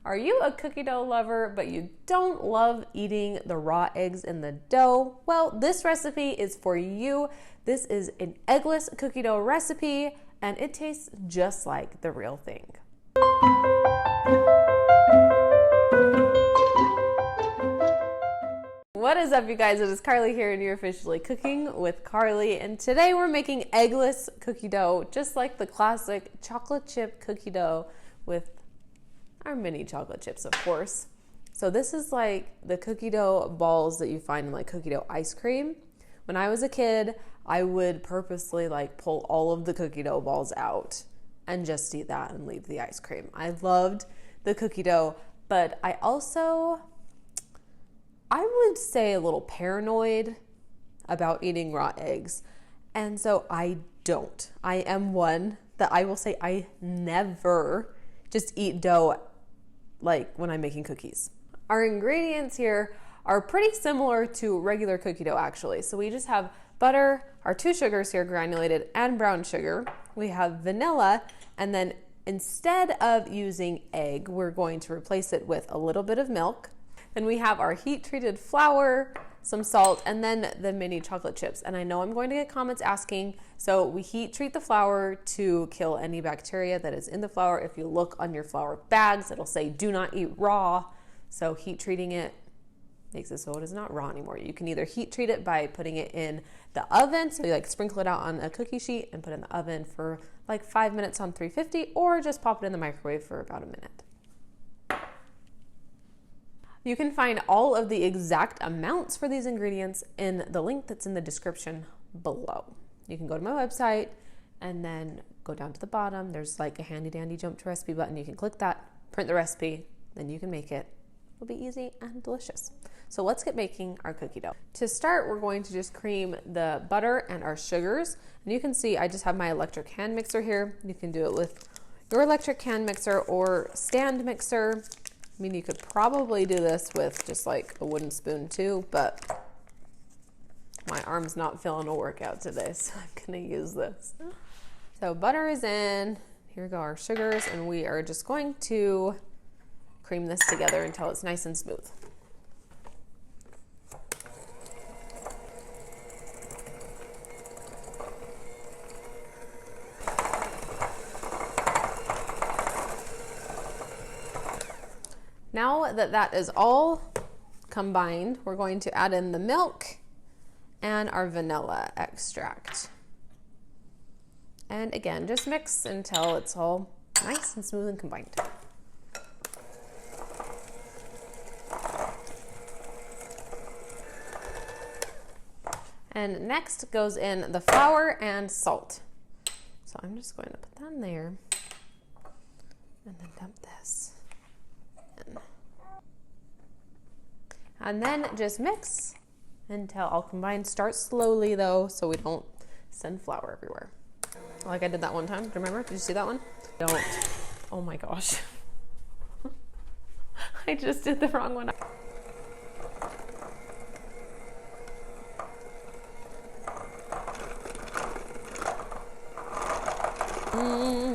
Are you a cookie dough lover, but you don't love eating the raw eggs in the dough? Well, this recipe is for you. This is an eggless cookie dough recipe, and it tastes just like the real thing. What is up, you guys? It is Karli here, and you're officially cooking with Karli. And today we're making eggless cookie dough, just like the classic chocolate chip cookie dough with our mini chocolate chips, of course. So this is like the cookie dough balls that you find in like cookie dough ice cream. When I was a kid, I would purposely like pull all of the cookie dough balls out and just eat that and leave the ice cream. I loved the cookie dough, but I would say a little paranoid about eating raw eggs. And so I don't. I am one that I will say I never just eat dough like when I'm making cookies. Our ingredients here are pretty similar to regular cookie dough actually. So we just have butter, our 2 sugars here, granulated, and brown sugar. We have vanilla, and then instead of using egg, we're going to replace it with a little bit of milk. Then we have our heat-treated flour, some salt, and then the mini chocolate chips. And I know I'm going to get comments asking, so we heat treat the flour to kill any bacteria that is in the flour. If you look on your flour bags, it'll say do not eat raw. So heat treating it makes it so it is not raw anymore. You can either heat treat it by putting it in the oven, so you like sprinkle it out on a cookie sheet and put it in the oven for like 5 minutes on 350, or just pop it in the microwave for about a minute. You can find all of the exact amounts for these ingredients in the link that's in the description below. You can go to my website and then go down to the bottom. There's like a handy dandy jump to recipe button. You can click that, print the recipe, then you can make it. It'll be easy and delicious. So let's get making our cookie dough. To start, we're going to just cream the butter and our sugars. And you can see I just have my electric hand mixer here. You can do it with your electric hand mixer or stand mixer. I mean, you could probably do this with just like a wooden spoon too, but my arm's not feeling a workout today, so I'm gonna use this. So butter is in, here go our sugars, and we are just going to cream this together until it's nice and smooth. Now that that is all combined, we're going to add in the milk and our vanilla extract. And again, just mix until it's all nice and smooth and combined. And next goes in the flour and salt. So I'm just going to put that in there and then dump this. And then just mix until all combined. Start slowly though, so we don't send flour everywhere. Like I did that one time, remember? Did you see that one? Don't. Oh my gosh. I just did the wrong one.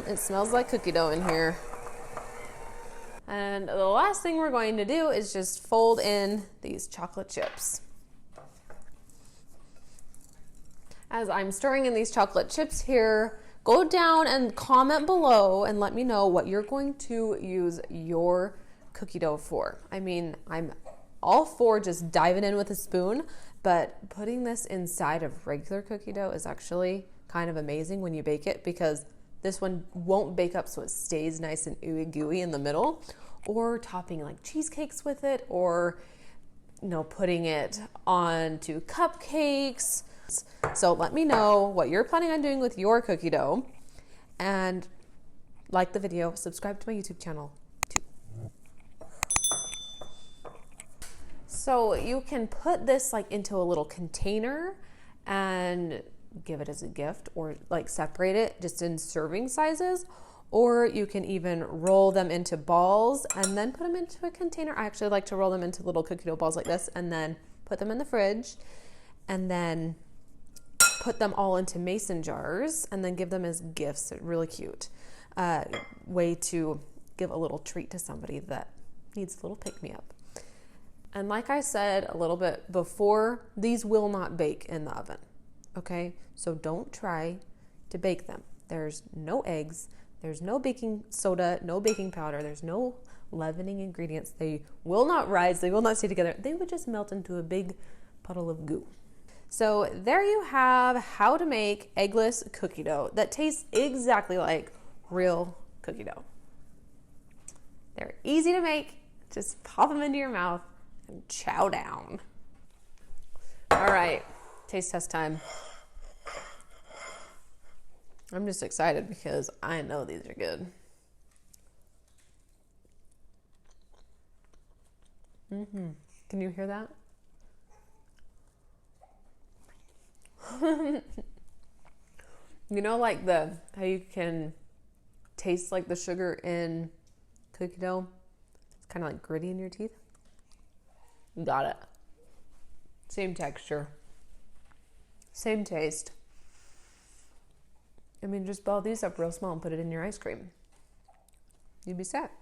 It smells like cookie dough in here. And the last thing we're going to do is just fold in these chocolate chips. As I'm stirring in these chocolate chips here, go down and comment below and let me know what you're going to use your cookie dough for. I mean, I'm all for just diving in with a spoon, but putting this inside of regular cookie dough is actually kind of amazing when you bake it, because this one won't bake up so it stays nice and ooey gooey in the middle, or topping like cheesecakes with it, or putting it onto cupcakes. So let me know what you're planning on doing with your cookie dough, and like the video, subscribe to my YouTube channel too. So you can put this like into a little container and give it as a gift, or like separate it just in serving sizes, or you can even roll them into balls and then put them into a container. I actually like to roll them into little cookie dough balls like this and then put them in the fridge, and then put them all into mason jars and then give them as gifts. Really cute way to give a little treat to somebody that needs a little pick-me-up. And like I said a little bit before, these will not bake in the oven, okay? So don't try to bake them. There's no eggs, there's no baking soda, no baking powder, there's no leavening ingredients. They will not rise, they will not stay together. They would just melt into a big puddle of goo. So there you have how to make eggless cookie dough that tastes exactly like real cookie dough. They're easy to make. Just pop them into your mouth and chow down. All right, taste test time. I'm just excited because I know these are good. Can you hear that? You know, like how you can taste like the sugar in cookie dough? It's kind of like gritty in your teeth. Got it. Same texture. Same taste. I mean, just ball these up real small and put it in your ice cream. You'd be set.